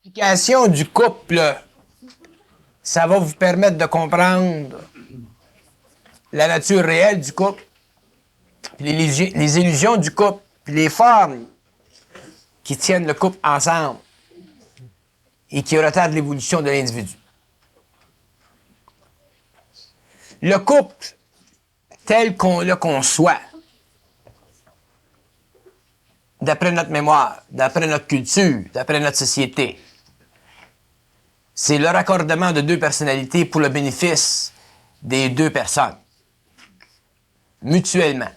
L'explication du couple, ça va vous permettre de comprendre la nature réelle du couple, les illusions du couple, puis les formes qui tiennent le couple ensemble et qui retardent l'évolution de l'individu. Le couple, tel qu'on le conçoit, d'après notre mémoire, d'après notre culture, d'après notre société, c'est le raccordement de deux personnalités pour le bénéfice des deux personnes, mutuellement.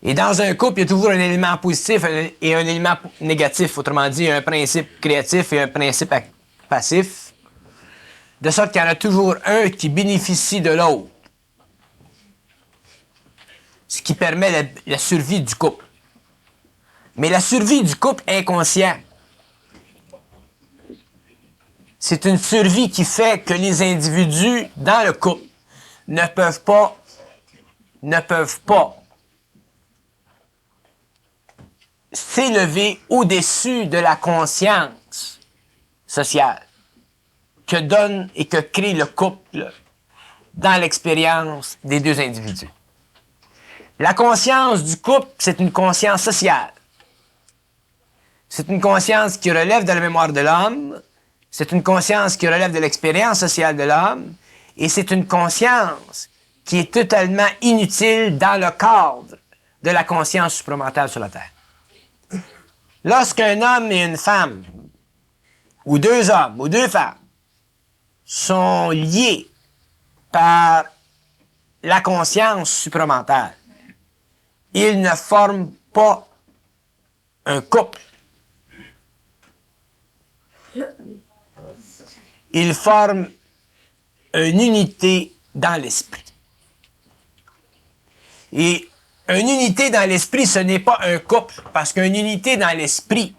Et dans un couple, il y a toujours un élément positif et un élément négatif, autrement dit, un principe créatif et un principe passif, de sorte qu'il y en a toujours un qui bénéficie de l'autre, ce qui permet la survie du couple. Mais la survie du couple inconscient, c'est une survie qui fait que les individus dans le couple ne peuvent pas s'élever au-dessus de la conscience sociale que donne et que crée le couple dans l'expérience des deux individus. La conscience du couple, c'est une conscience sociale. C'est une conscience qui relève de la mémoire de l'homme, c'est une conscience qui relève de l'expérience sociale de l'homme, et c'est une conscience qui est totalement inutile dans le cadre de la conscience supramentale sur la Terre. Lorsqu'un homme et une femme, ou deux hommes, ou deux femmes, sont liés par la conscience supramentale, ils ne forment pas un couple. Ils forment une unité dans l'esprit. Et une unité dans l'esprit, ce n'est pas un couple, parce qu'une unité dans l'esprit,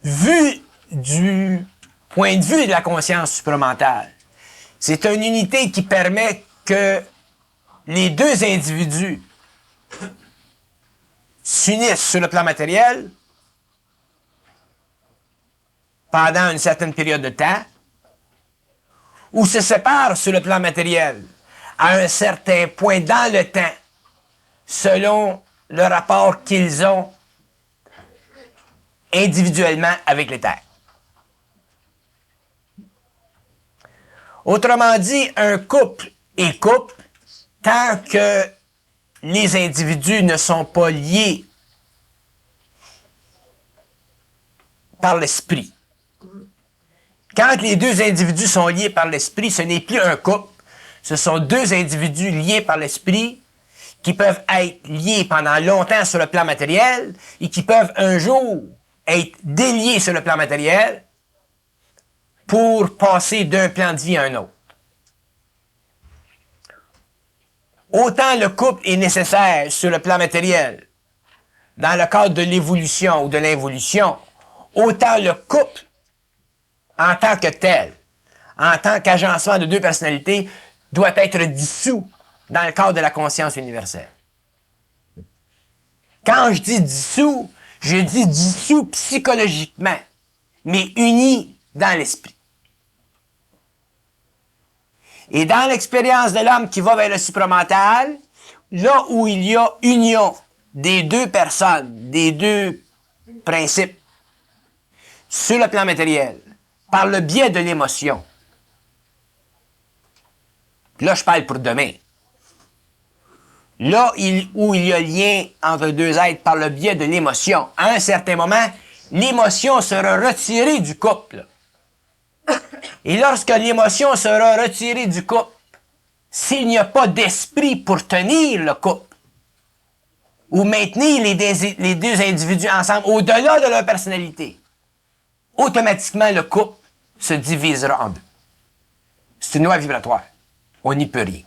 vue du point de vue de la conscience supramentale, c'est une unité qui permet que les deux individus s'unissent sur le plan matériel pendant une certaine période de temps, ou se séparent sur le plan matériel à un certain point dans le temps, selon le rapport qu'ils ont individuellement avec les terres. Autrement dit, un couple est couple tant que les individus ne sont pas liés par l'esprit. Quand les deux individus sont liés par l'esprit, ce n'est plus un couple, ce sont deux individus liés par l'esprit qui peuvent être liés pendant longtemps sur le plan matériel et qui peuvent un jour être déliés sur le plan matériel pour passer d'un plan de vie à un autre. Autant le couple est nécessaire sur le plan matériel dans le cadre de l'évolution ou de l'involution, autant le couple en tant que tel, en tant qu'agencement de deux personnalités, doit être dissous dans le cadre de la conscience universelle. Quand je dis dissous, je dis dissous psychologiquement, mais unis dans l'esprit. Et dans l'expérience de l'homme qui va vers le supramental, là où il y a union des deux personnes, des deux principes, sur le plan matériel, par le biais de l'émotion. Là, je parle pour demain. Là où il y a lien entre deux êtres par le biais de l'émotion, à un certain moment, l'émotion sera retirée du couple. Et lorsque l'émotion sera retirée du couple, s'il n'y a pas d'esprit pour tenir le couple, ou maintenir les deux individus ensemble au-delà de leur personnalité, automatiquement le couple se divisera en deux. C'est une loi vibratoire. On n'y peut rien.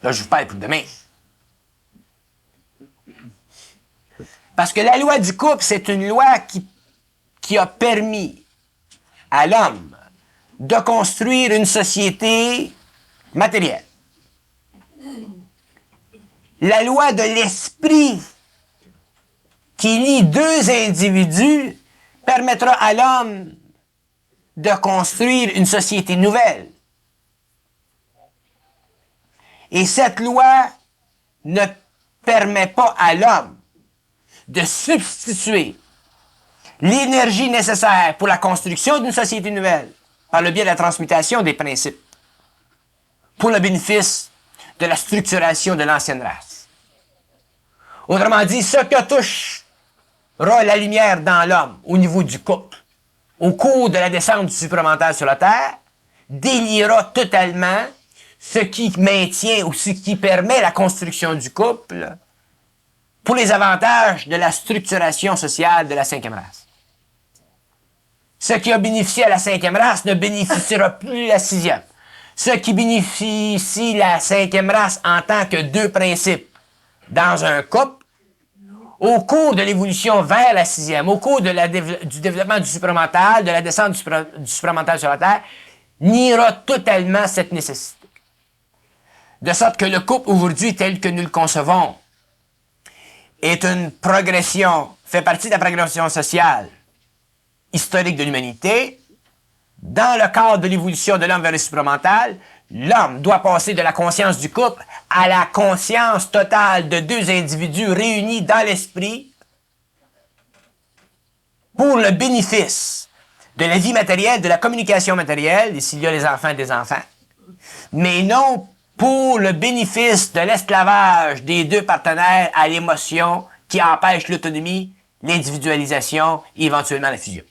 Là, je vous parle pour demain. Parce que la loi du couple, c'est une loi qui a permis à l'homme de construire une société matérielle. La loi de l'esprit qui lie deux individus permettra à l'homme de construire une société nouvelle. Et cette loi ne permet pas à l'homme de substituer l'énergie nécessaire pour la construction d'une société nouvelle par le biais de la transmutation des principes pour le bénéfice de la structuration de l'ancienne race. Autrement dit, ce que touchera la lumière dans l'homme au niveau du couple au cours de la descente du supramental sur la Terre déliera totalement ce qui maintient ou ce qui permet la construction du couple pour les avantages de la structuration sociale de la cinquième race. Ce qui a bénéficié à la cinquième race ne bénéficiera plus à la sixième. Ce qui bénéficie la cinquième race en tant que deux principes dans un couple, au cours de l'évolution vers la sixième, au cours de du développement du supramental, de la descente du supramental sur la Terre, niera totalement cette nécessité. De sorte que le couple aujourd'hui tel que nous le concevons est une progression, fait partie de la progression sociale historique de l'humanité. Dans le cadre de l'évolution de l'homme vers le supramental, l'homme doit passer de la conscience du couple à la conscience totale de deux individus réunis dans l'esprit pour le bénéfice de la vie matérielle, de la communication matérielle, et s'il y a les enfants, des enfants, mais non pour le bénéfice de l'esclavage des deux partenaires à l'émotion qui empêche l'autonomie, l'individualisation et éventuellement la fusion.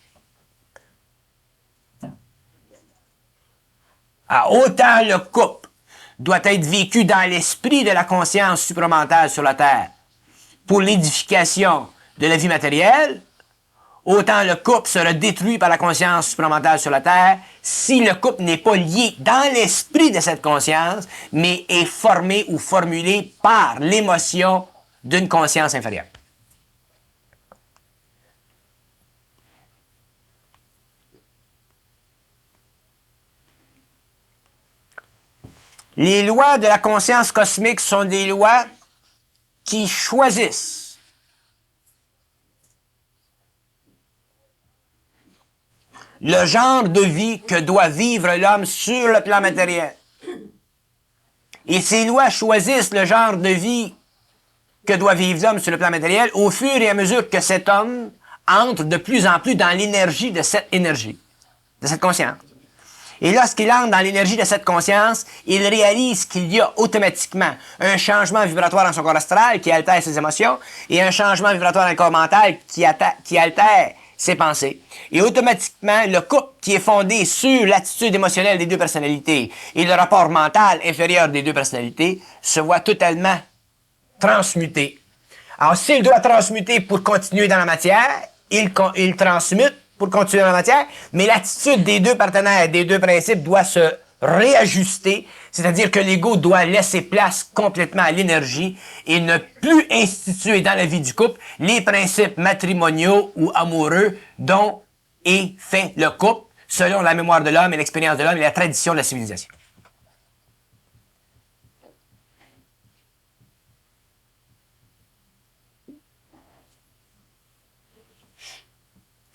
Alors, autant le couple doit être vécu dans l'esprit de la conscience supramentale sur la Terre pour l'édification de la vie matérielle, autant le couple sera détruit par la conscience supramentale sur la Terre si le couple n'est pas lié dans l'esprit de cette conscience, mais est formé ou formulé par l'émotion d'une conscience inférieure. Les lois de la conscience cosmique sont des lois qui choisissent le genre de vie que doit vivre l'homme sur le plan matériel. Et ces lois choisissent le genre de vie que doit vivre l'homme sur le plan matériel au fur et à mesure que cet homme entre de plus en plus dans l'énergie de cette énergie, de cette conscience. Et lorsqu'il entre dans l'énergie de cette conscience, il réalise qu'il y a automatiquement un changement vibratoire dans son corps astral qui altère ses émotions et un changement vibratoire dans le corps mental qui altère ses pensées. Et automatiquement, le couple qui est fondé sur l'attitude émotionnelle des deux personnalités et le rapport mental inférieur des deux personnalités se voit totalement transmuté. Alors, s'il doit transmuter pour continuer dans la matière, il transmute pour continuer dans la matière, mais l'attitude des deux partenaires, des deux principes doit se réajuster, c'est-à-dire que l'ego doit laisser place complètement à l'énergie et ne plus instituer dans la vie du couple les principes matrimoniaux ou amoureux dont est fait le couple selon la mémoire de l'homme et l'expérience de l'homme et la tradition de la civilisation.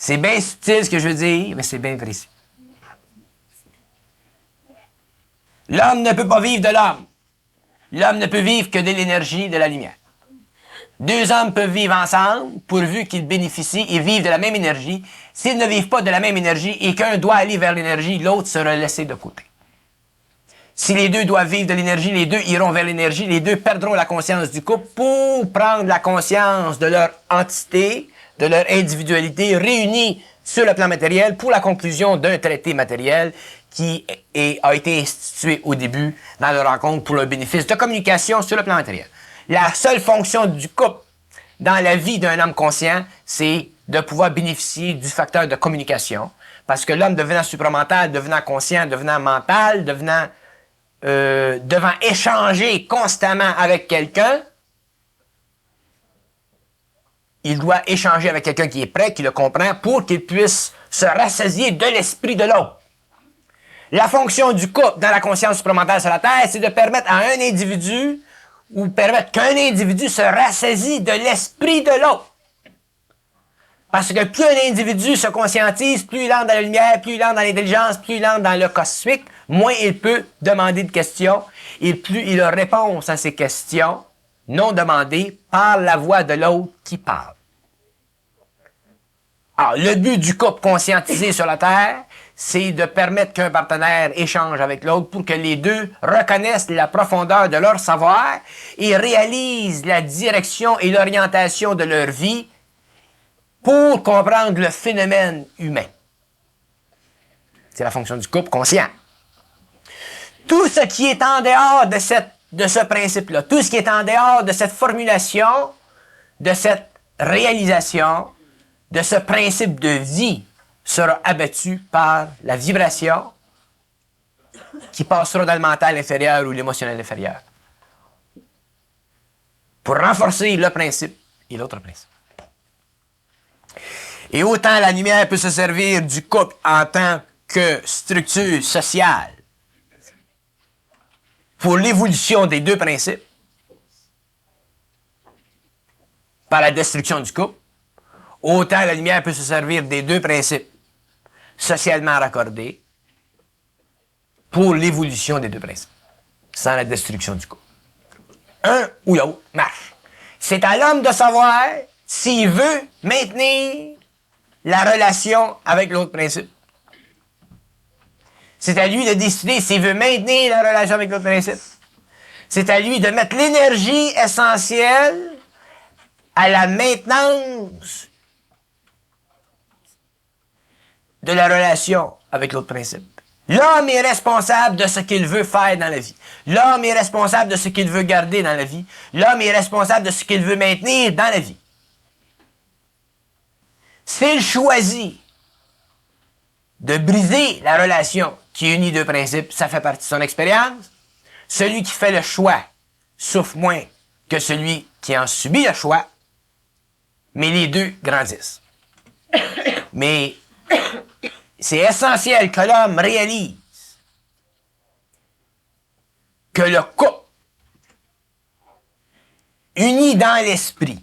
C'est bien subtil ce que je veux dire, mais c'est bien précis. L'homme ne peut pas vivre de l'homme. L'homme ne peut vivre que de l'énergie de la lumière. Deux hommes peuvent vivre ensemble pourvu qu'ils bénéficient et vivent de la même énergie. S'ils ne vivent pas de la même énergie et qu'un doit aller vers l'énergie, l'autre sera laissé de côté. Si les deux doivent vivre de l'énergie, les deux iront vers l'énergie, les deux perdront la conscience du couple pour prendre la conscience de leur entité, de leur individualité réunie sur le plan matériel pour la conclusion d'un traité matériel qui a été institué au début dans la rencontre pour le bénéfice de communication sur le plan matériel. La seule fonction du couple dans la vie d'un homme conscient, c'est de pouvoir bénéficier du facteur de communication. Parce que l'homme devenant supramental, devenant conscient, devenant mental, devant échanger constamment avec quelqu'un, il doit échanger avec quelqu'un qui est prêt, qui le comprend, pour qu'il puisse se rassasier de l'esprit de l'autre. La fonction du couple dans la conscience supramentale sur la Terre, c'est de permettre à un individu, ou permettre qu'un individu se rassasie de l'esprit de l'autre. Parce que plus un individu se conscientise, plus il entre dans la lumière, plus il entre dans l'intelligence, plus il entre dans le cosmique, moins il peut demander de questions et plus il a réponse à ces questions non demandées par la voix de l'autre qui parle. Alors, le but du couple conscientisé sur la Terre, c'est de permettre qu'un partenaire échange avec l'autre pour que les deux reconnaissent la profondeur de leur savoir et réalisent la direction et l'orientation de leur vie pour comprendre le phénomène humain. C'est la fonction du couple conscient. Tout ce qui est en dehors de ce principe-là, tout ce qui est en dehors de cette formulation, de cette réalisation, de ce principe de vie, sera abattu par la vibration qui passera dans le mental inférieur ou l'émotionnel inférieur. Pour renforcer le principe et l'autre principe. Et autant la lumière peut se servir du couple en tant que structure sociale pour l'évolution des deux principes, par la destruction du couple, autant la lumière peut se servir des deux principes socialement raccordés pour l'évolution des deux principes, sans la destruction du couple. Un ou l'autre marche. C'est à l'homme de savoir s'il veut maintenir la relation avec l'autre principe. C'est à lui de décider s'il veut maintenir la relation avec l'autre principe. C'est à lui de mettre l'énergie essentielle à la maintenance de la relation avec l'autre principe. L'homme est responsable de ce qu'il veut faire dans la vie. L'homme est responsable de ce qu'il veut garder dans la vie. L'homme est responsable de ce qu'il veut maintenir dans la vie. S'il choisit de briser la relation qui unit deux principes, ça fait partie de son expérience. Celui qui fait le choix souffre moins que celui qui en subit le choix, mais les deux grandissent. Mais c'est essentiel que l'homme réalise que le couple uni dans l'esprit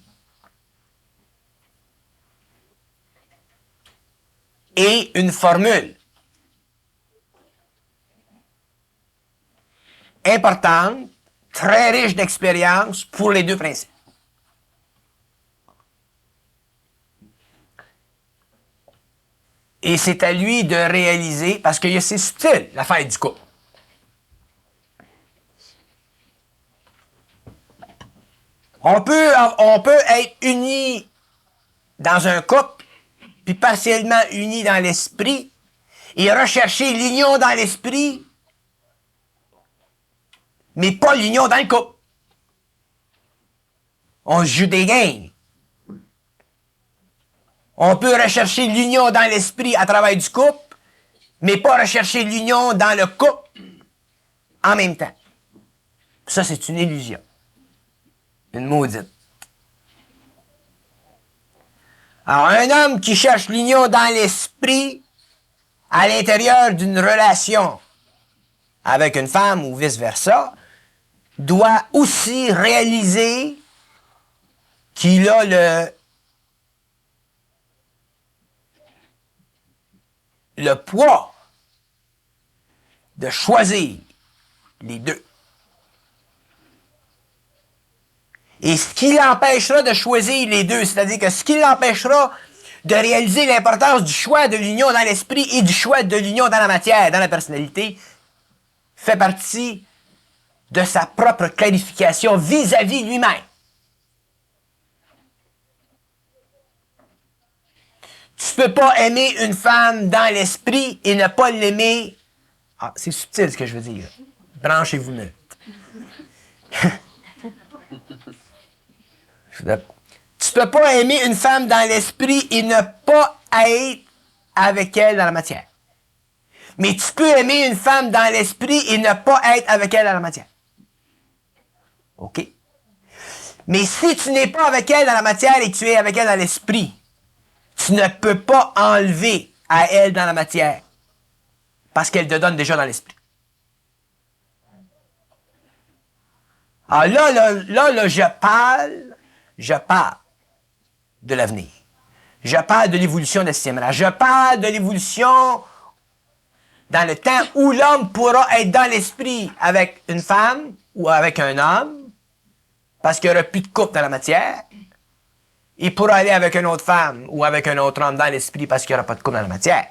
est une formule importante, très riche d'expérience pour les deux principes. Et c'est à lui de réaliser, parce que c'est subtil, l'affaire du couple. On peut être unis dans un couple, puis partiellement unis dans l'esprit, et rechercher l'union dans l'esprit, mais pas l'union dans le couple. On joue des games. On peut rechercher l'union dans l'esprit à travers du couple, mais pas rechercher l'union dans le couple en même temps. Ça, c'est une illusion. Une maudite. Alors, un homme qui cherche l'union dans l'esprit à l'intérieur d'une relation avec une femme ou vice-versa, doit aussi réaliser qu'il a le poids de choisir les deux. Et ce qui l'empêchera de choisir les deux, c'est-à-dire que ce qui l'empêchera de réaliser l'importance du choix de l'union dans l'esprit et du choix de l'union dans la matière, dans la personnalité, fait partie de sa propre clarification vis-à-vis lui-même. Tu peux pas aimer une femme dans l'esprit et ne pas l'aimer. Ah, c'est subtil ce que je veux dire. Branchez-vous une Tu peux pas aimer une femme dans l'esprit et ne pas être avec elle dans la matière. Mais tu peux aimer une femme dans l'esprit et ne pas être avec elle dans la matière. OK? Mais si tu n'es pas avec elle dans la matière et que tu es avec elle dans l'esprit, tu ne peux pas enlever à elle dans la matière parce qu'elle te donne déjà dans l'esprit. Alors là, je parle de l'avenir. Je parle de l'évolution de la sixième race. Je parle de l'évolution dans le temps où l'homme pourra être dans l'esprit avec une femme ou avec un homme, parce qu'il n'y aura plus de couple dans la matière. Il pourra aller avec une autre femme ou avec un autre homme dans l'esprit parce qu'il n'y aura pas de couple dans la matière.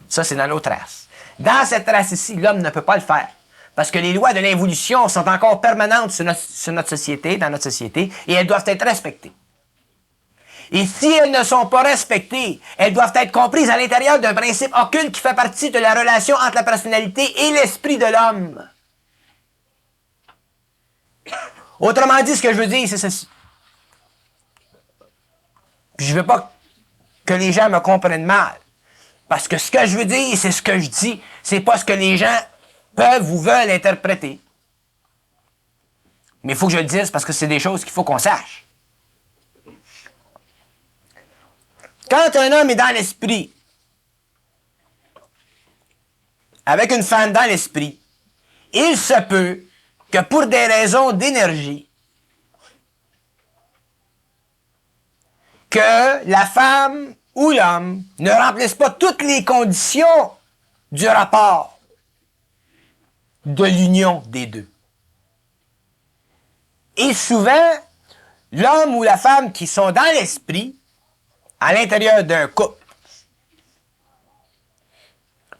Ça, c'est dans l'autre race. Dans cette race ici, l'homme ne peut pas le faire. Parce que les lois de l'évolution sont encore permanentes sur notre société, dans notre société, et elles doivent être respectées. Et si elles ne sont pas respectées, elles doivent être comprises à l'intérieur d'un principe occulte qui fait partie de la relation entre la personnalité et l'esprit de l'homme. Autrement dit, ce que je veux dire, c'est ceci. Puis je veux pas que les gens me comprennent mal. Parce que ce que je veux dire, c'est ce que je dis. C'est pas ce que les gens peuvent ou veulent interpréter. Mais il faut que je le dise parce que c'est des choses qu'il faut qu'on sache. Quand un homme est dans l'esprit, avec une femme dans l'esprit, il se peut que pour des raisons d'énergie, que la femme ou l'homme ne remplisse pas toutes les conditions du rapport, de l'union des deux. Et souvent, l'homme ou la femme qui sont dans l'esprit, à l'intérieur d'un couple,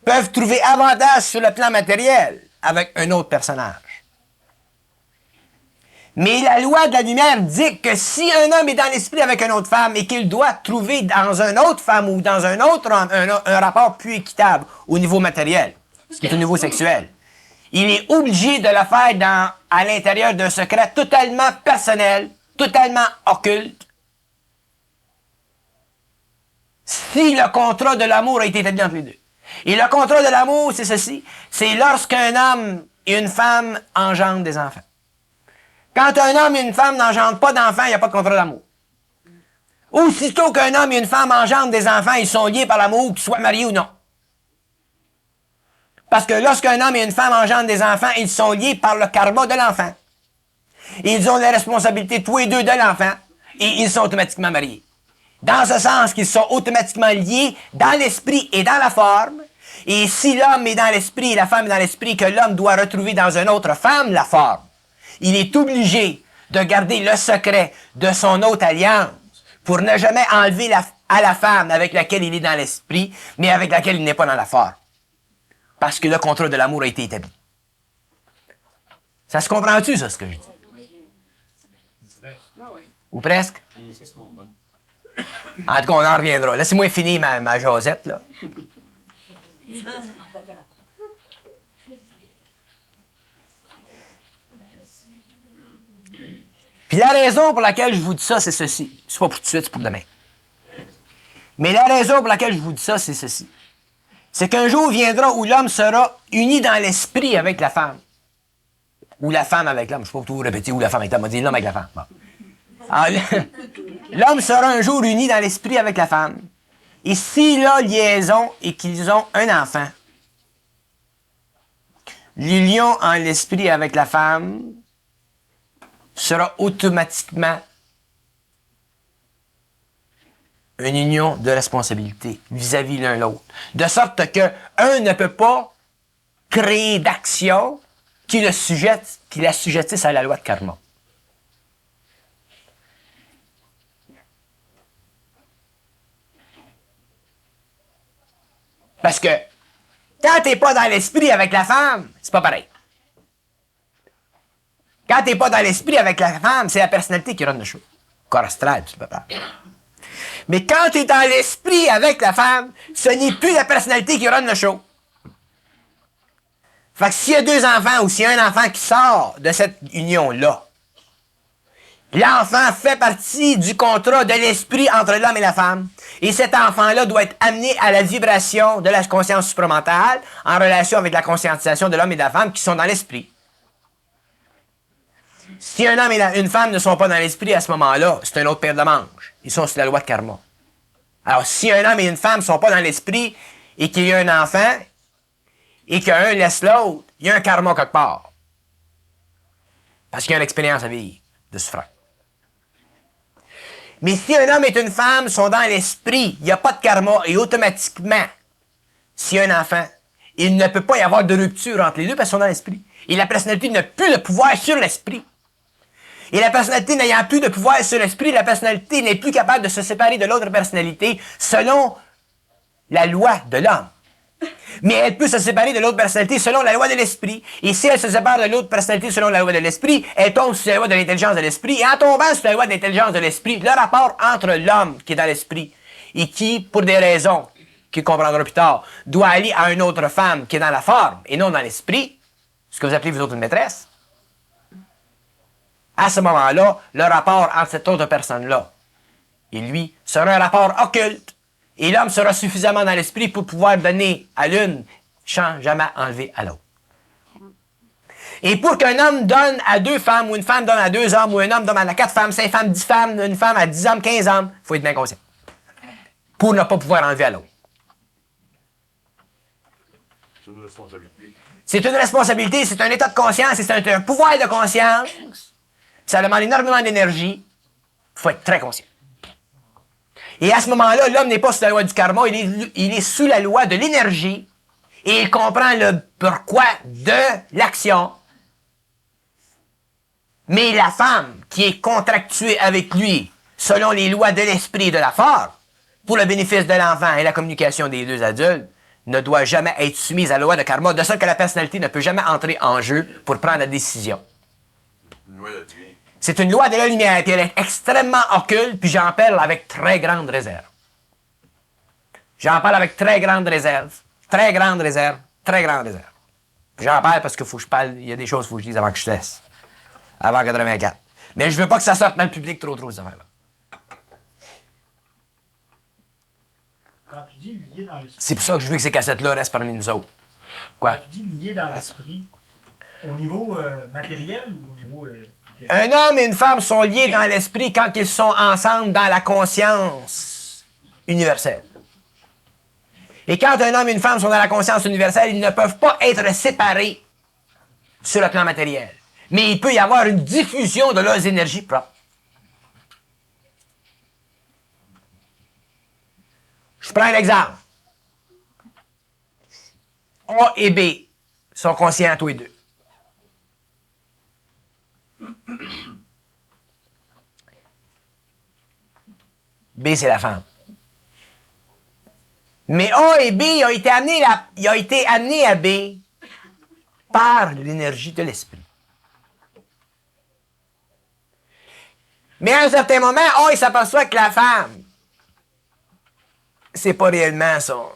peuvent trouver avantage sur le plan matériel avec un autre personnage. Mais la loi de la lumière dit que si un homme est dans l'esprit avec une autre femme et qu'il doit trouver dans une autre femme ou dans un autre homme un rapport plus équitable au niveau matériel, ce qui est au niveau sexuel, il est obligé de le faire à l'intérieur d'un secret totalement personnel, totalement occulte, si le contrat de l'amour a été établi entre les deux. Et le contrat de l'amour, c'est ceci, c'est lorsqu'un homme et une femme engendrent des enfants. Quand un homme et une femme n'engendrent pas d'enfants, il n'y a pas de contrat d'amour. Aussitôt qu'un homme et une femme engendrent des enfants, ils sont liés par l'amour, qu'ils soient mariés ou non. Parce que lorsqu'un homme et une femme engendrent des enfants, ils sont liés par le karma de l'enfant. Ils ont les responsabilités tous les deux de l'enfant et ils sont automatiquement mariés. Dans ce sens qu'ils sont automatiquement liés dans l'esprit et dans la forme. Et si l'homme est dans l'esprit et la femme est dans l'esprit, que l'homme doit retrouver dans une autre femme la forme, il est obligé de garder le secret de son autre alliance pour ne jamais enlever à la femme avec laquelle il est dans l'esprit, mais avec laquelle il n'est pas dans la forme. Parce que le contrat de l'amour a été établi. Ça se comprend-tu, ça, ce que je dis? Ou presque? En tout cas, on en reviendra. Laissez-moi finir ma Josette, là. Puis la raison pour laquelle je vous dis ça, c'est ceci. C'est pas pour tout de suite, c'est pour demain. Mais la raison pour laquelle je vous dis ça, c'est ceci. C'est qu'un jour viendra où l'homme sera uni dans l'esprit avec la femme. Ou la femme avec l'homme. Je ne sais pas pour tout vous répéter, ou la femme avec l'homme. On dit l'homme avec la femme. Bon. Alors, l'homme sera un jour uni dans l'esprit avec la femme. Et s'il a liaison et qu'ils ont un enfant, l'union en l'esprit avec la femme sera automatiquement une union de responsabilité vis-à-vis l'un l'autre. De sorte que un ne peut pas créer d'action qui l'assujettisse à la loi de karma. Parce que quand t'es pas dans l'esprit avec la femme, c'est pas pareil. Quand t'es pas dans l'esprit avec la femme, c'est la personnalité qui run le show. Corps astral, c'est pas pareil. Mais quand tu es dans l'esprit avec la femme, ce n'est plus la personnalité qui run le show. Fait que s'il y a deux enfants ou s'il y a un enfant qui sort de cette union-là, l'enfant fait partie du contrat de l'esprit entre l'homme et la femme. Et cet enfant-là doit être amené à la vibration de la conscience supramentale en relation avec la conscientisation de l'homme et de la femme qui sont dans l'esprit. Si un homme et une femme ne sont pas dans l'esprit à ce moment-là, c'est un autre paire de manches. Ils sont sur la loi de karma. Alors, si un homme et une femme ne sont pas dans l'esprit et qu'il y a un enfant et qu'un laisse l'autre, il y a un karma quelque part. Parce qu'il y a une expérience à vivre de souffrance. Mais si un homme et une femme sont dans l'esprit, il n'y a pas de karma, et automatiquement, s'il y a un enfant, il ne peut pas y avoir de rupture entre les deux parce qu'ils sont dans l'esprit. Et la personnalité n'a plus de pouvoir sur l'esprit. Et la personnalité n'ayant plus de pouvoir sur l'esprit, la personnalité n'est plus capable de se séparer de l'autre personnalité selon la loi de l'homme. Mais elle peut se séparer de l'autre personnalité selon la loi de l'esprit. Et si elle se sépare de l'autre personnalité selon la loi de l'esprit, elle tombe sous la loi de l'intelligence de l'esprit. Et en tombant sous la loi de l'intelligence de l'esprit, le rapport entre l'homme qui est dans l'esprit et qui, pour des raisons qu'il comprendra plus tard, doit aller à une autre femme qui est dans la forme et non dans l'esprit, ce que vous appelez vous autres une maîtresse, à ce moment-là, le rapport entre cette autre personne-là et lui sera un rapport occulte. Et l'homme sera suffisamment dans l'esprit pour pouvoir donner à l'une sans jamais enlever à l'autre. Et pour qu'un homme donne à 2 femmes, ou une femme donne à 2 hommes, ou un homme donne à 4 femmes, 5 femmes, 10 femmes, une femme à 10 hommes, 15 hommes, il faut être bien conscient. Pour ne pas pouvoir enlever à l'autre. C'est une responsabilité. C'est une responsabilité, c'est un état de conscience, c'est un pouvoir de conscience. Ça demande énormément d'énergie. Il faut être très conscient. Et à ce moment-là, l'homme n'est pas sous la loi du karma, il est sous la loi de l'énergie. Et il comprend le pourquoi de l'action. Mais la femme qui est contractuée avec lui, selon les lois de l'esprit et de la forme, pour le bénéfice de l'enfant et la communication des 2 adultes, ne doit jamais être soumise à la loi de karma, de sorte que la personnalité ne peut jamais entrer en jeu pour prendre la décision. Une loi de Dieu. C'est une loi de la lumière, puis elle est extrêmement occulte, puis j'en parle avec très grande réserve. J'en parle avec très grande réserve. Très grande réserve. Très grande réserve. J'en parle parce qu'il faut que je parle, il y a des choses qu'il faut que je dise avant que je te laisse. Avant 84. Mais je veux pas que ça sorte dans le public trop, ces affaires-là. Quand tu dis lié dans l'esprit, C'est pour ça que je veux que ces cassettes-là restent parmi nous autres. Quoi? quand tu dis lié dans l'esprit, au niveau matériel ou au niveau... Un homme et une femme sont liés dans l'esprit quand ils sont ensemble dans la conscience universelle. Et quand un homme et une femme sont dans la conscience universelle, ils ne peuvent pas être séparés sur le plan matériel. Mais il peut y avoir une diffusion de leurs énergies propres. Je prends un exemple. A et B sont conscients tous les deux. B, c'est la femme. Mais A et B ont été amenés à B par l'énergie de l'esprit. Mais à un certain moment, A, il s'aperçoit que la femme, c'est pas réellement son...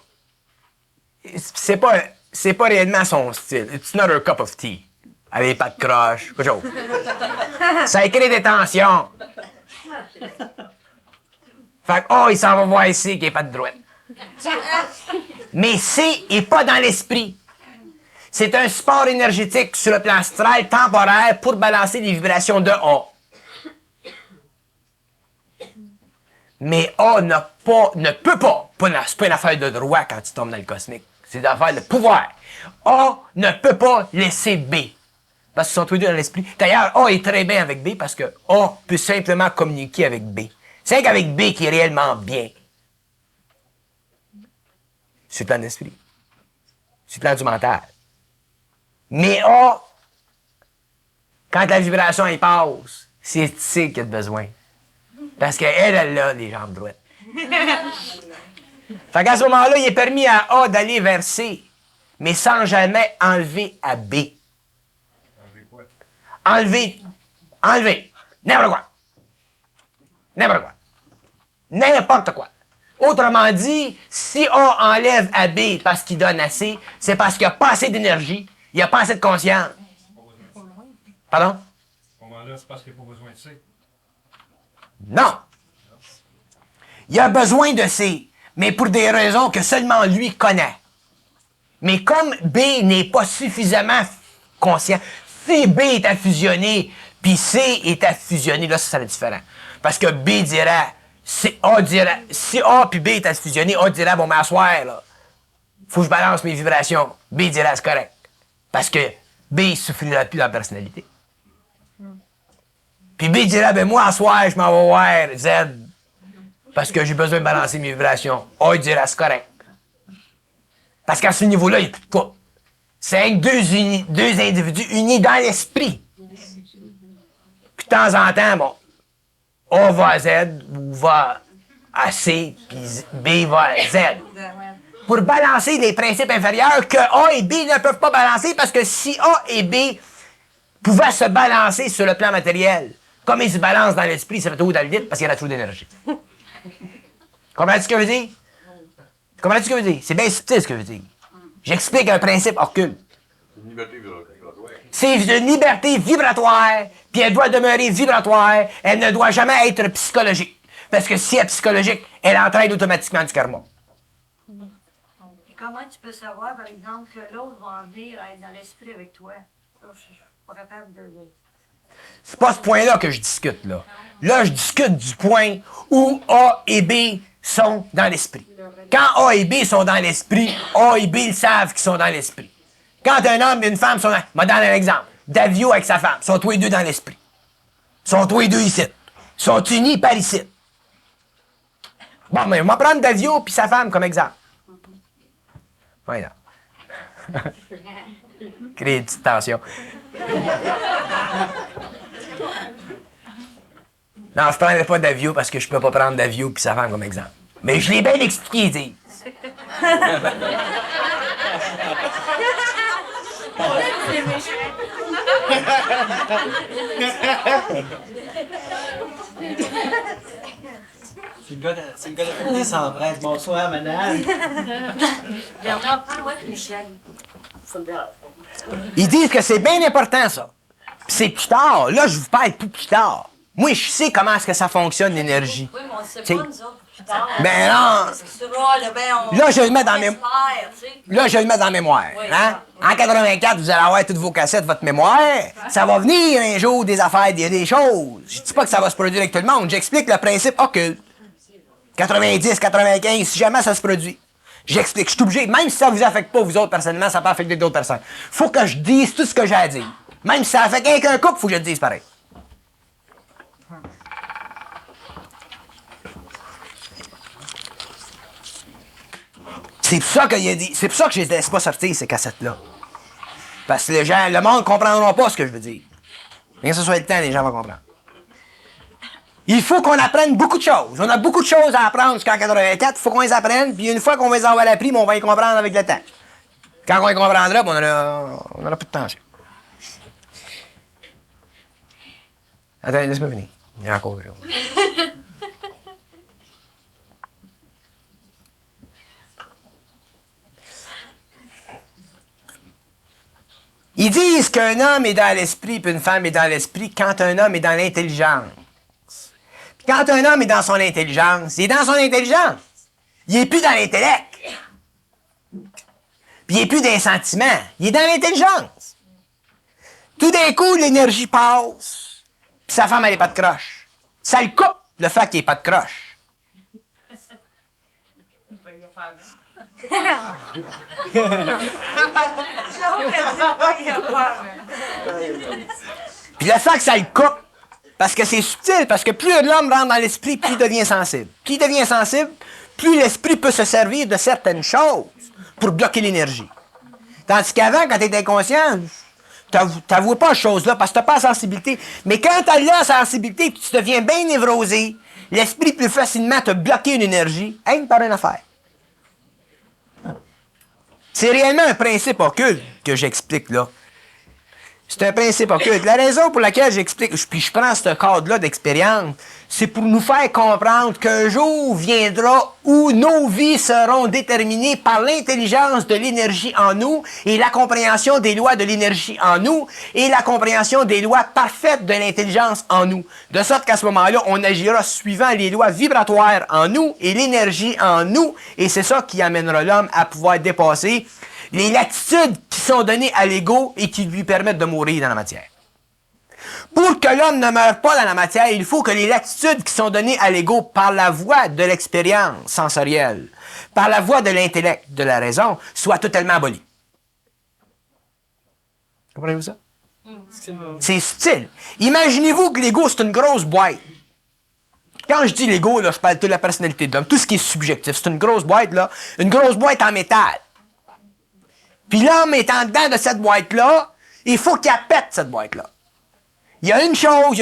C'est pas réellement son style. It's not her cup of tea. Elle n'est pas de croche, quelque chose. Ça crée des tensions. Fait que, oh, il s'en va voir ici qui n'est pas de droite. Mais C n'est pas dans l'esprit. C'est un support énergétique sur le plan astral temporaire pour balancer les vibrations de A. Mais A ne peut pas. C'est pas une affaire de droit quand tu tombes dans le cosmique. C'est une affaire de pouvoir. A ne peut pas laisser B. Parce qu'ils sont tous les deux dans l'esprit. D'ailleurs, A est très bien avec B parce que A peut simplement communiquer avec B. C'est qu'avec B qui est réellement bien. Sur le plan de l'esprit. Sur le plan du mental. Mais A, quand la vibration y passe, c'est C qui a besoin. Parce qu'elle, elle a les jambes droites. Fait qu'à ce moment-là, il est permis à A d'aller vers C, mais sans jamais enlever à B. Enlever. N'importe quoi. N'importe quoi. Autrement dit, si A enlève à B parce qu'il donne à C, c'est parce qu'il n'y a pas assez d'énergie, il n'y a pas assez de conscience. Pardon? À ce moment-là, c'est parce qu'il n'y a pas besoin de C. Non. Il a besoin de C, mais pour des raisons que seulement lui connaît. Mais comme B n'est pas suffisamment conscient, si B est à fusionner, puis C est à fusionner, là, ça serait différent. Parce que B dirait, si A puis B est à fusionner, A dirait, bon, m'asseoir, là. Faut que je balance mes vibrations. B dirait, c'est correct. Parce que B, il souffrira plus de la personnalité. Puis B dirait, ben moi, à soir, je m'en vais voir Z Parce que j'ai besoin de balancer mes vibrations. Oh, il dirait, c'est correct. Parce qu'à ce niveau-là, il n'y a plus de couple. C'est deux individus unis dans l'esprit. Puis de temps en temps, bon, A va à Z, ou va à C, puis B va à Z. Pour balancer les principes inférieurs que A et B ne peuvent pas balancer, parce que si A et B pouvaient se balancer sur le plan matériel, comme ils se balancent dans l'esprit, ça fait trop dans le vide parce qu'il y a trop d'énergie. Comprends-tu ce que je veux dire? Comprends-tu ce que je veux dire? C'est bien subtil ce que je veux dire. J'explique un principe occulte. Une liberté vibratoire. C'est une liberté vibratoire, puis elle doit demeurer vibratoire, elle ne doit jamais être psychologique. Parce que si elle est psychologique, elle entraîne automatiquement du karma. Et comment tu peux savoir, par exemple, que l'autre va en venir à être dans l'esprit avec toi? Ça, je suis pas capable de... C'est pas ce point-là que je discute, là. Là, je discute du point où A et B sont dans l'esprit. Quand A et B sont dans l'esprit, A et B ils savent qu'ils sont dans l'esprit. Quand un homme et une femme sont dans... Je vais donner un exemple. Davio avec sa femme, sont tous les deux dans l'esprit. Sont tous les deux ici. Sont unis par ici. Bon, mais on va prendre Davio puis sa femme comme exemple. Voilà. Créer une petite tension. Non, je ne prendrai pas Davio parce que je ne peux pas prendre Davio puis sa femme comme exemple. Mais je l'ai bien expliqué, dis. C'est le gars de côté sans presse. Bonsoir, madame. Bernard, parle-moi de Michel. Ils disent que c'est bien important, ça. Puis c'est plus tard. Là, je vous parle plus tard. Moi, je sais comment est-ce que ça fonctionne, l'énergie. Oui, mais on ne sait T'sais, pas, nous autres, plus tard. Ben non! Parce que ce rôle, ben, on... Là, je le mets dans mes... espère, tu sais. Là, je le mets dans la mémoire. Oui, Hein? En 84, vous allez avoir toutes vos cassettes, votre mémoire. Ça va venir un jour des affaires, des choses. Je dis pas que ça va se produire avec tout le monde. J'explique le principe occulte. 90, 95, si jamais ça se produit. J'explique. Je suis obligé, même si ça vous affecte pas, vous autres, personnellement, ça peut affecter d'autres personnes. Faut que je dise tout ce que j'ai à dire. Même si ça affecte qu'un couple, faut que je le dise pareil. C'est pour ça qu'il a dit. C'est pour ça que je les laisse pas sortir, ces cassettes-là. Parce que les gens, le monde ne comprendra pas ce que je veux dire. Bien que ce soit le temps, les gens vont comprendre. Il faut qu'on apprenne beaucoup de choses. On a beaucoup de choses à apprendre jusqu'en 84. Il faut qu'on les apprenne. Puis une fois qu'on va les avoir appris, on va les comprendre avec le temps. Quand on les comprendra, on aura plus de tension. Attends, laisse-moi venir. Il y a encore quelque chose. Ils disent qu'un homme est dans l'esprit puis une femme est dans l'esprit quand un homme est dans l'intelligence. Puis quand un homme est dans son intelligence, il est dans son intelligence. Il n'est plus dans l'intellect. Puis il n'est plus dans les sentiments. Il est dans l'intelligence. Tout d'un coup, l'énergie passe. Puis sa femme, elle n'est pas de croche. Ça le coupe, le fait qu'il n'y ait pas de croche. Puis le fait que ça le coupe, parce que c'est subtil, parce que plus l'homme rentre dans l'esprit, plus il devient sensible. Plus il devient sensible, plus l'esprit peut se servir de certaines choses pour bloquer l'énergie. Tandis qu'avant, quand tu es inconscient, tu n'avoues pas ces choses-là parce que tu n'as pas la sensibilité. Mais quand tu as la sensibilité et tu deviens bien névrosé, l'esprit peut facilement te bloquer une énergie, rien par une affaire. C'est réellement un principe occulte que j'explique là. C'est un principe occulte. La raison pour laquelle j'explique, puis je prends ce cadre-là d'expérience, c'est pour nous faire comprendre qu'un jour viendra où nos vies seront déterminées par l'intelligence de l'énergie en nous et la compréhension des lois de l'énergie en nous et la compréhension des lois parfaites de l'intelligence en nous. De sorte qu'à ce moment-là, on agira suivant les lois vibratoires en nous et l'énergie en nous et c'est ça qui amènera l'homme à pouvoir dépasser les latitudes qui sont données à l'ego et qui lui permettent de mourir dans la matière. Pour que l'homme ne meure pas dans la matière, il faut que les latitudes qui sont données à l'ego par la voie de l'expérience sensorielle, par la voie de l'intellect, de la raison, soient totalement abolies. Comprenez-vous ça? C'est subtil. Imaginez-vous que l'ego, c'est une grosse boîte. Quand je dis l'ego, là, je parle de la personnalité de l'homme, tout ce qui est subjectif. C'est une grosse boîte, là, une grosse boîte en métal. Puis l'homme étant dedans de cette boîte-là, il faut qu'il pète cette boîte-là. Il y a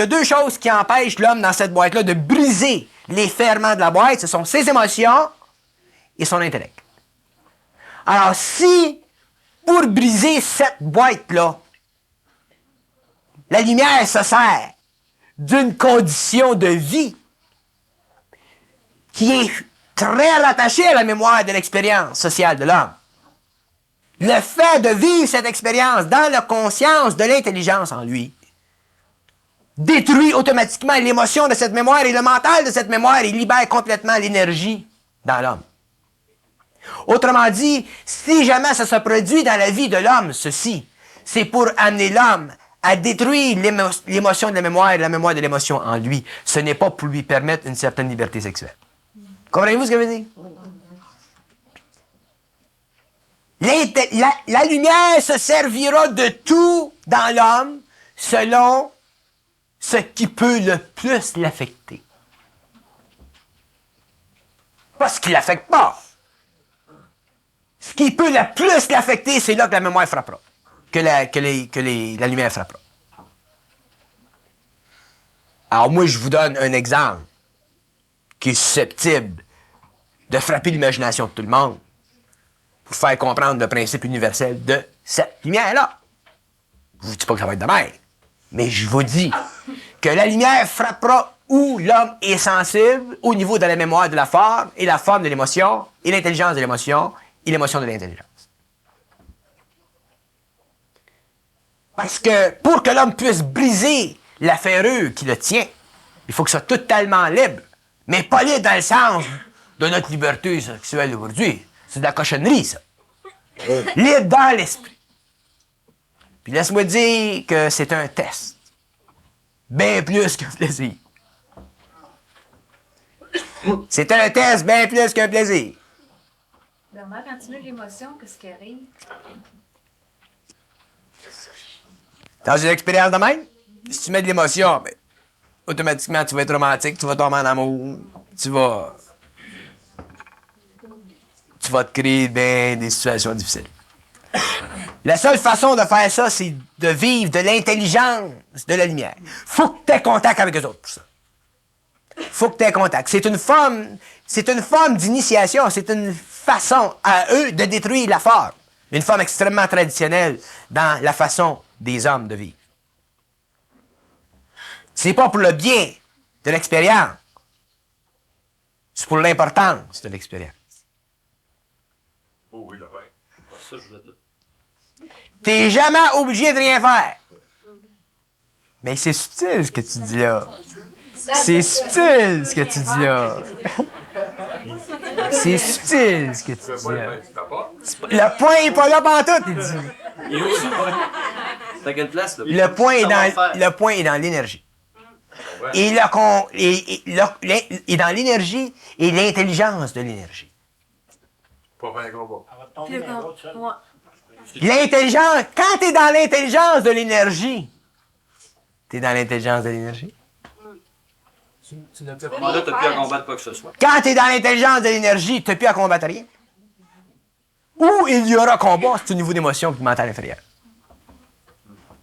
deux choses qui empêchent l'homme dans cette boîte-là de briser les ferments de la boîte. Ce sont ses émotions et son intellect. Alors, si, pour briser cette boîte-là, la lumière se sert d'une condition de vie qui est très rattachée à la mémoire de l'expérience sociale de l'homme, le fait de vivre cette expérience dans la conscience de l'intelligence en lui détruit automatiquement l'émotion de cette mémoire et le mental de cette mémoire et libère complètement l'énergie dans l'homme. Autrement dit, si jamais ça se produit dans la vie de l'homme, ceci, c'est pour amener l'homme à détruire l'émotion de la mémoire et la mémoire de l'émotion en lui. Ce n'est pas pour lui permettre une certaine liberté sexuelle. Comprenez-vous ce que je veux dire? La lumière se servira de tout dans l'homme selon ce qui peut le plus l'affecter. Pas ce qui ne l'affecte pas. Ce qui peut le plus l'affecter, c'est là que la mémoire frappera, que la lumière frappera. Alors moi, je vous donne un exemple qui est susceptible de frapper l'imagination de tout le monde pour faire comprendre le principe universel de cette lumière-là. Je ne vous dis pas que ça va être de même, mais je vous dis que la lumière frappera où l'homme est sensible au niveau de la mémoire de la forme et la forme de l'émotion et l'intelligence de l'émotion et l'émotion de l'intelligence. Parce que pour que l'homme puisse briser la ferrure qui le tient, il faut que ce soit totalement libre, mais pas libre dans le sens de notre liberté sexuelle d'aujourd'hui. C'est de la cochonnerie, ça. Libre dans l'esprit. Puis laisse-moi dire que c'est un test. Bien plus qu'un plaisir. C'est un test bien plus qu'un plaisir. Bernard, quand tu mets l'émotion, qu'est-ce qui arrive? Dans une expérience de même, si tu mets de l'émotion, ben, automatiquement, tu vas être romantique, tu vas tomber en amour, tu vas te créer des situations difficiles. La seule façon de faire ça, c'est de vivre de l'intelligence de la lumière. Faut que tu aies contact avec eux autres pour ça. Faut que tu aies contact. C'est une forme d'initiation, c'est une façon à eux de détruire la forme. Une forme extrêmement traditionnelle dans la façon des hommes de vivre. C'est pas pour le bien de l'expérience, c'est pour l'importance de l'expérience. Oh oui, là, ouais. Ça, je voulais dire. T'es jamais obligé de rien faire. Mais c'est subtil ce que tu dis là. C'est subtil ce que tu dis là. C'est subtil ce que tu dis là. Le point est pas là pantoute, il dit. Il est où, le point? C'est à quelle place, là? Le point est dans l'énergie. Et dans l'énergie et l'intelligence de l'énergie. Pas faire un combat. Elle va te tomber dans l'autre, ça. L'intelligence, quand tu es dans l'intelligence de l'énergie, tu es dans l'intelligence de l'énergie. Tu n'as plus à combattre. Là, tu n'as plus à combattre quoi que ce soit. Quand tu es dans l'intelligence de l'énergie, tu n'as plus à combattre rien. Où il y aura combat, c'est au niveau d'émotion et du mental inférieur.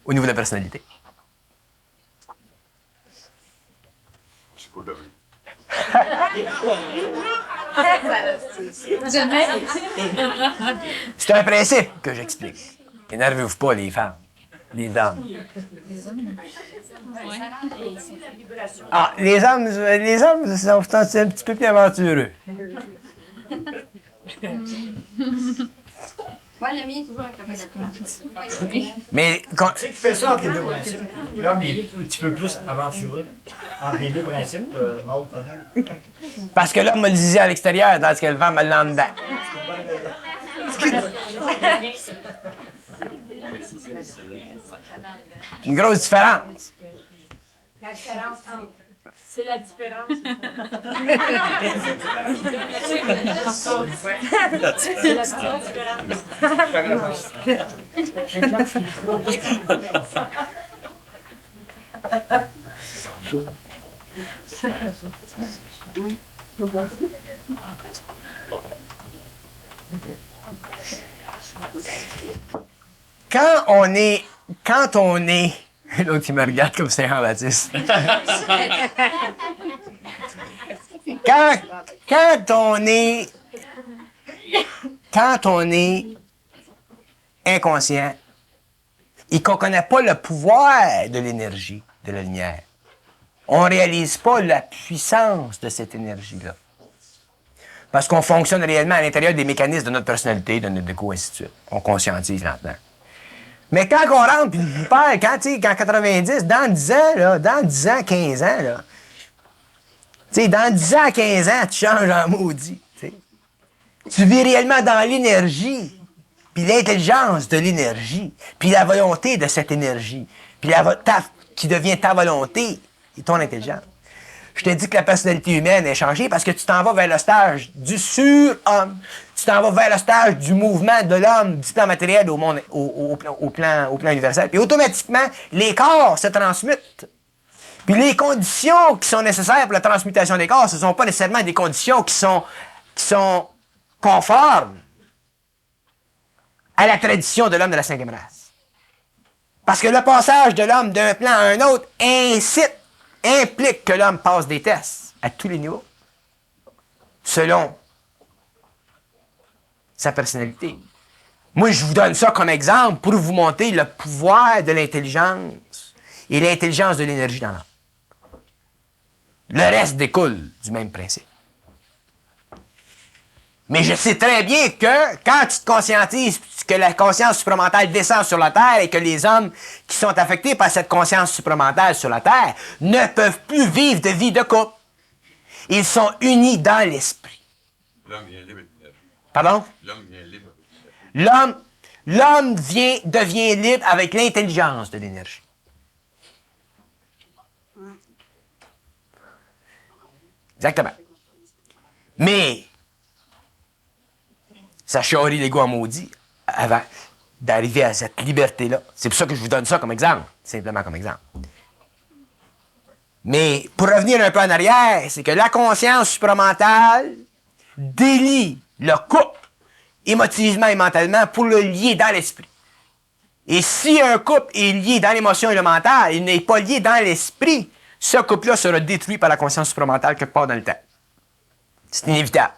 Au niveau de la personnalité. C'est pas de vie. C'est un principe que j'explique. Énervez-vous pas, les femmes. Les dames. Ah, les hommes sont un petit peu plus aventureux. Moi, le mien, toujours avec la pénétration. Mais Tu sais qu'il fait ça entre les deux principes. L'homme est un petit peu plus aventureux entre les deux principes. parce que l'homme me le disait à l'extérieur, tandis que le vent me l'a en dedans. Une grosse différence. La différence entre. C'est la différence. Quand on est, l'autre il me regarde comme Saint Jean-Baptiste. Quand on est inconscient et qu'on ne connaît pas le pouvoir de l'énergie, de la lumière, on ne réalise pas la puissance de cette énergie-là. Parce qu'on fonctionne réellement à l'intérieur des mécanismes de notre personnalité, de notre déco, ainsi de suite. On conscientise lentement. Mais quand on rentre, puis on parle, quand 90, dans 10 ans, là, dans 10 ans, 15 ans, là, dans 10 ans, 15 ans, tu changes en maudit. T'sais. Tu vis réellement dans l'énergie, puis l'intelligence de l'énergie, puis la volonté de cette énergie, puis qui devient ta volonté et ton intelligence. Je t'ai dit que la personnalité humaine est changée parce que tu t'en vas vers le stage du surhomme. Tu t'en vas vers le stage du mouvement de l'homme, du plan matériel au monde, au plan universel. Puis automatiquement, les corps se transmutent. Puis les conditions qui sont nécessaires pour la transmutation des corps, ce ne sont pas nécessairement des conditions qui sont conformes à la tradition de l'homme de la cinquième race. Parce que le passage de l'homme d'un plan à un autre implique que l'homme passe des tests à tous les niveaux, selon sa personnalité. Moi, je vous donne ça comme exemple pour vous montrer le pouvoir de l'intelligence et l'intelligence de l'énergie dans l'homme. Le reste découle du même principe. Mais je sais très bien que quand tu te conscientises que la conscience supramentale descend sur la Terre et que les hommes qui sont affectés par cette conscience supramentale sur la Terre ne peuvent plus vivre de vie de couple. Ils sont unis dans l'esprit. L'homme vient libre. Pardon? L'homme vient libre. L'homme devient libre avec l'intelligence de l'énergie. Exactement. Mais ça charrie l'ego en maudit avant d'arriver à cette liberté-là. C'est pour ça que je vous donne ça comme exemple, simplement comme exemple. Mais pour revenir un peu en arrière, c'est que la conscience supramentale délie le couple émotivement et mentalement pour le lier dans l'esprit. Et si un couple est lié dans l'émotion et le mental, il n'est pas lié dans l'esprit, ce couple-là sera détruit par la conscience supramentale quelque part dans le temps. C'est inévitable.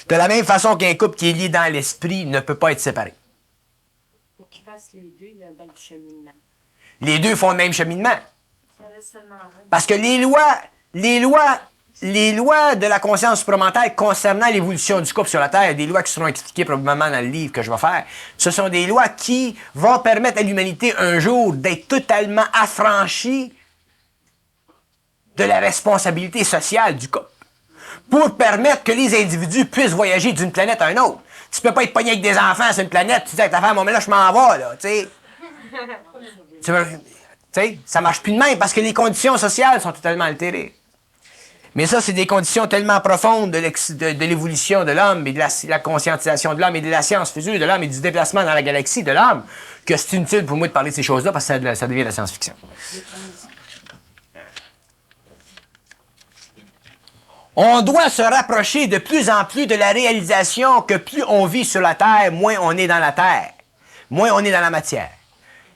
De la même façon qu'un couple qui est lié dans l'esprit ne peut pas être séparé. Faut qu'ils fassent les deux le même cheminement. Les deux font le même cheminement. Ça reste seulement un. Parce que les lois de la conscience supramentale concernant l'évolution du couple sur la Terre, des lois qui seront expliquées probablement dans le livre que je vais faire, ce sont des lois qui vont permettre à l'humanité un jour d'être totalement affranchie de la responsabilité sociale du couple. Pour permettre que les individus puissent voyager d'une planète à une autre. Tu peux pas être pogné avec des enfants sur une planète, tu dis avec ta femme, bon, mais là, je m'en vais, là, tu sais. Ça marche plus de même parce que les conditions sociales sont totalement altérées. Mais ça, c'est des conditions tellement profondes de l'évolution de l'homme et de la conscientisation de l'homme et de la science physique de l'homme et du déplacement dans la galaxie de l'homme que c'est inutile pour moi de parler de ces choses-là parce que ça devient de la science-fiction. On doit se rapprocher de plus en plus de la réalisation que plus on vit sur la Terre, moins on est dans la Terre, moins on est dans la matière.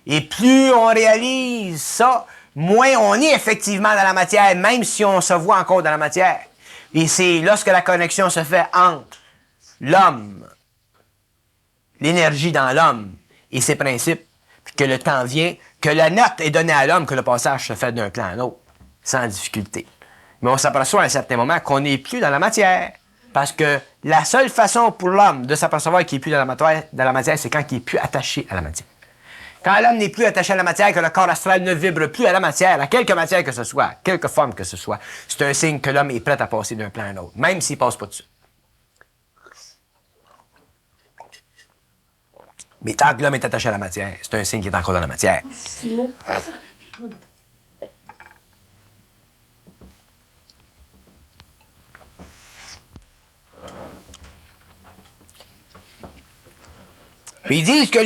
Et plus on réalise ça, moins on est effectivement dans la matière, même si on se voit encore dans la matière. Et c'est lorsque la connexion se fait entre l'homme, l'énergie dans l'homme et ses principes, puis que le temps vient, que la note est donnée à l'homme, que le passage se fait d'un plan à l'autre, sans difficulté. Mais on s'aperçoit à un certain moment qu'on n'est plus dans la matière. Parce que la seule façon pour l'homme de s'apercevoir qu'il n'est plus dans la matière, c'est quand il n'est plus attaché à la matière. Quand l'homme n'est plus attaché à la matière, que le corps astral ne vibre plus à la matière, à quelque matière que ce soit, quelque forme que ce soit, c'est un signe que l'homme est prêt à passer d'un plan à l'autre, même s'il ne passe pas dessus. Mais tant que l'homme est attaché à la matière, c'est un signe qu'il est encore dans la matière. Puis ils disent que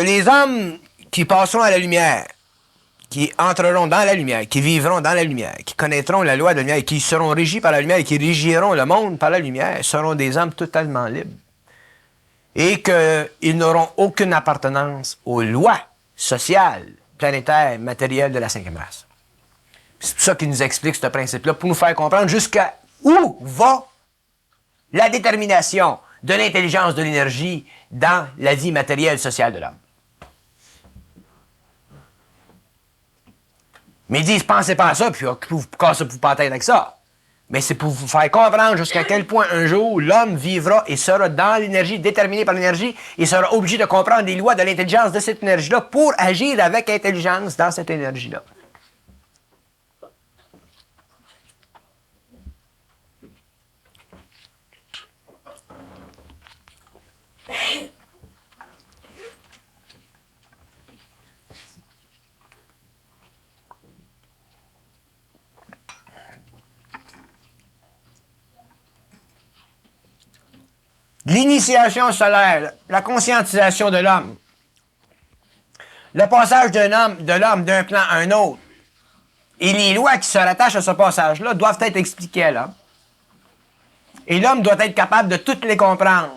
les hommes qui passeront à la lumière qui entreront dans la lumière, qui vivront dans la lumière, qui connaîtront la loi de la lumière, qui seront régis par la lumière et qui régiront le monde par la lumière, seront des hommes totalement libres. Et qu'ils n'auront aucune appartenance aux lois sociales, planétaires, matérielles de la cinquième race. C'est pour ça qu'il nous explique ce principe-là, pour nous faire comprendre jusqu'à où va la détermination de l'intelligence, de l'énergie dans la vie matérielle, sociale de l'homme. Mais ils disent, pensez pas à ça, puis vous cassez pas la tête avec ça. Mais c'est pour vous faire comprendre jusqu'à quel point un jour l'homme vivra et sera dans l'énergie, déterminé par l'énergie, et sera obligé de comprendre les lois de l'intelligence de cette énergie-là pour agir avec intelligence dans cette énergie-là. L'initiation solaire, la conscientisation de l'homme, le passage de l'homme d'un plan à un autre, et les lois qui se rattachent à ce passage-là doivent être expliquées à l'homme. Et l'homme doit être capable de toutes les comprendre.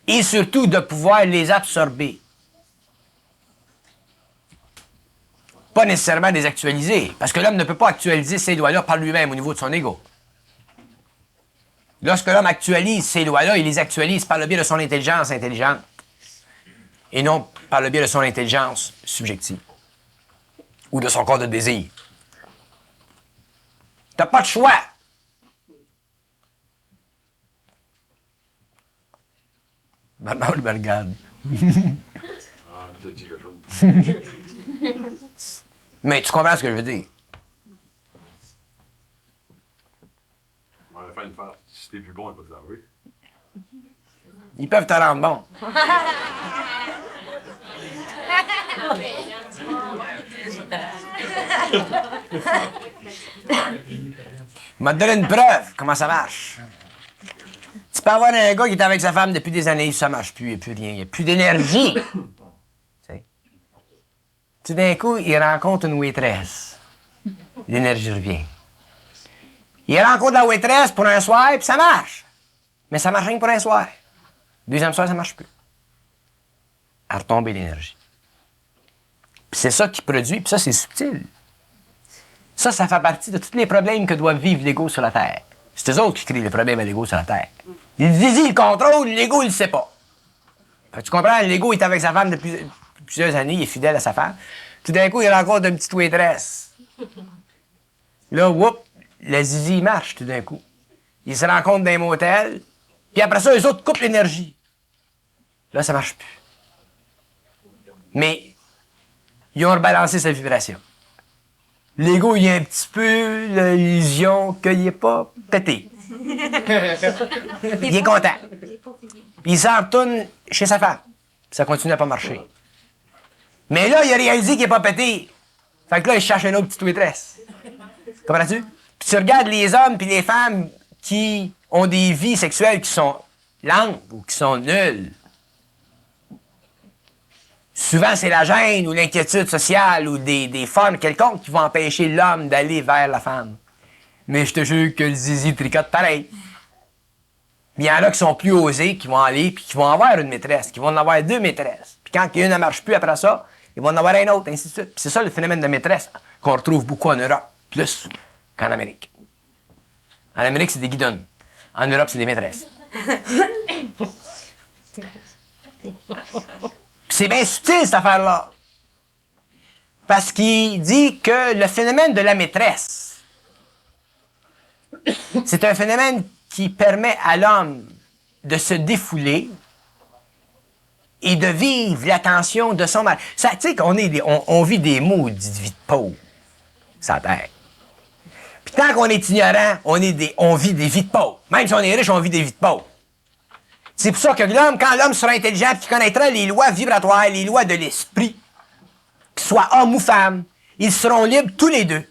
Et surtout de pouvoir les absorber. Pas nécessairement les actualiser, parce que l'homme ne peut pas actualiser ces lois-là par lui-même au niveau de son ego. Lorsque l'homme actualise ces lois-là, il les actualise par le biais de son intelligence intelligente et non par le biais de son intelligence subjective ou de son corps de désir. T'as pas de choix. Maman me regarde. Ah, t'as dit quelque chose. Mais tu comprends ce que je veux dire? On va faire une farce. Si t'es plus bon, elle va te l'enlever. Ils peuvent te rendre bon. m'a donné une preuve, comment ça marche. Tu peux avoir un gars qui est avec sa femme depuis des années, ça marche plus, il n'y a plus rien, il n'y a plus d'énergie. Tout d'un coup, il rencontre une waitress. L'énergie revient. Il rencontre la waitress pour un soir, puis ça marche. Mais ça marche rien que pour un soir. Deuxième soir, ça marche plus. À retomber l'énergie. Puis c'est ça qui produit, puis ça, c'est subtil. Ça fait partie de tous les problèmes que doit vivre l'ego sur la Terre. C'est eux autres qui créent les problèmes à l'ego sur la Terre. Ils disent, il contrôle, l'ego, il le sait pas. Fait que tu comprends, l'ego est avec sa femme depuis plusieurs années, il est fidèle à sa femme. Tout d'un coup, il rencontre une petite waitress. Là, whoop, la zizi marche tout d'un coup. Ils se rencontrent dans un motel, puis après ça, eux autres coupent l'énergie. Là, ça marche plus. Mais ils ont rebalancé sa vibration. L'ego, il y a un petit peu l'illusion qu'il n'est pas pété. Il est content. Puis il s'en retourne chez sa femme. Ça continue à pas marcher. Mais là, il a réalisé qu'il n'est pas pété. Fait que là, il cherche une autre petite waitress. Comprends-tu? Puis tu regardes les hommes puis les femmes qui ont des vies sexuelles qui sont lentes ou qui sont nulles. Souvent, c'est la gêne ou l'inquiétude sociale ou des formes quelconques qui vont empêcher l'homme d'aller vers la femme. Mais je te jure que le zizi tricote pareil. Il y en a qui sont plus osés, qui vont aller, puis qui vont avoir une maîtresse, qui vont en avoir deux maîtresses. Puis quand une ne marche plus après ça, ils vont en avoir un autre, ainsi de suite. Puis c'est ça le phénomène de maîtresse qu'on retrouve beaucoup en Europe, plus qu'en Amérique. En Amérique, c'est des guidonnes. En Europe, c'est des maîtresses. C'est bien subtil, cette affaire-là. Parce qu'il dit que le phénomène de la maîtresse, c'est un phénomène qui permet à l'homme de se défouler et de vivre l'attention de son mari. Tu sais qu'on vit des maudites vies de pauvres, ça terre. Puis tant qu'on est ignorant, on vit des vies de pauvres. Même si on est riche, on vit des vies de pauvres. C'est pour ça que quand l'homme sera intelligent, qu'il connaîtra les lois vibratoires, les lois de l'esprit, qu'il soit homme ou femme, ils seront libres tous les deux.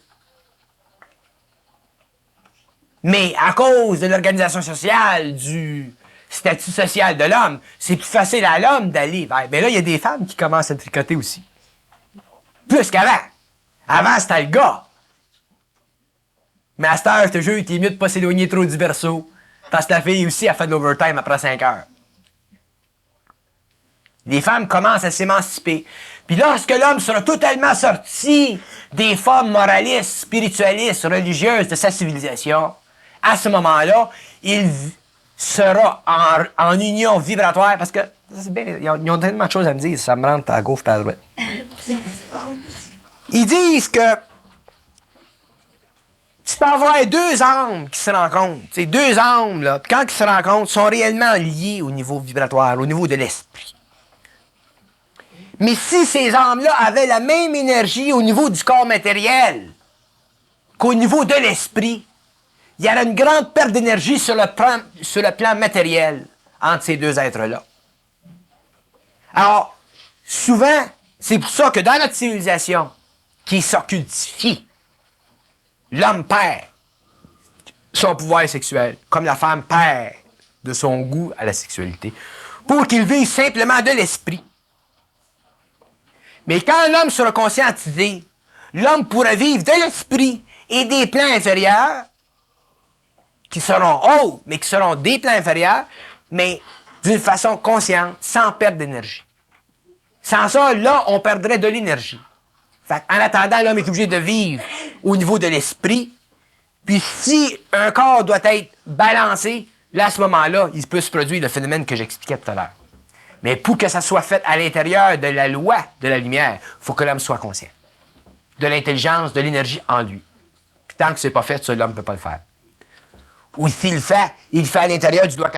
Mais à cause de l'organisation sociale, du statut social de l'homme, c'est plus facile à l'homme d'aller vers... Mais là, il y a des femmes qui commencent à tricoter aussi. Plus qu'avant. Avant, c'était le gars. Mais à cette heure, je te jure, il est mieux de pas s'éloigner trop du berceau. Parce que la fille aussi a fait de l'overtime après 5 heures. Les femmes commencent à s'émanciper. Puis lorsque l'homme sera totalement sorti des formes moralistes, spiritualistes, religieuses de sa civilisation, à ce moment-là, il sera en union vibratoire, parce que c'est bien, ils ont tellement de choses à me dire, ça me rentre à gauche et à droite. Ils disent que tu peux avoir deux âmes qui se rencontrent. Ces deux âmes, là, quand ils se rencontrent, sont réellement liées au niveau vibratoire, au niveau de l'esprit. Mais si ces âmes-là avaient la même énergie au niveau du corps matériel qu'au niveau de l'esprit, il y aurait une grande perte d'énergie sur le plan matériel entre ces deux êtres-là. Alors, souvent, c'est pour ça que dans notre civilisation, qui s'occultifie, l'homme perd son pouvoir sexuel, comme la femme perd de son goût à la sexualité, pour qu'il vive simplement de l'esprit. Mais quand l'homme sera conscientisé, l'homme pourra vivre de l'esprit et des plans inférieurs, qui seront hauts, mais qui seront des plans inférieurs, mais d'une façon consciente, sans perte d'énergie. Sans ça, là, on perdrait de l'énergie. En attendant, l'homme est obligé de vivre au niveau de l'esprit. Puis si un corps doit être balancé, là, à ce moment-là, il peut se produire le phénomène que j'expliquais tout à l'heure. Mais pour que ça soit fait à l'intérieur de la loi de la lumière, il faut que l'homme soit conscient de l'intelligence, de l'énergie en lui. Puis tant que c'est pas fait, ça, l'homme ne peut pas le faire. Ou s'il le fait à l'intérieur du doigt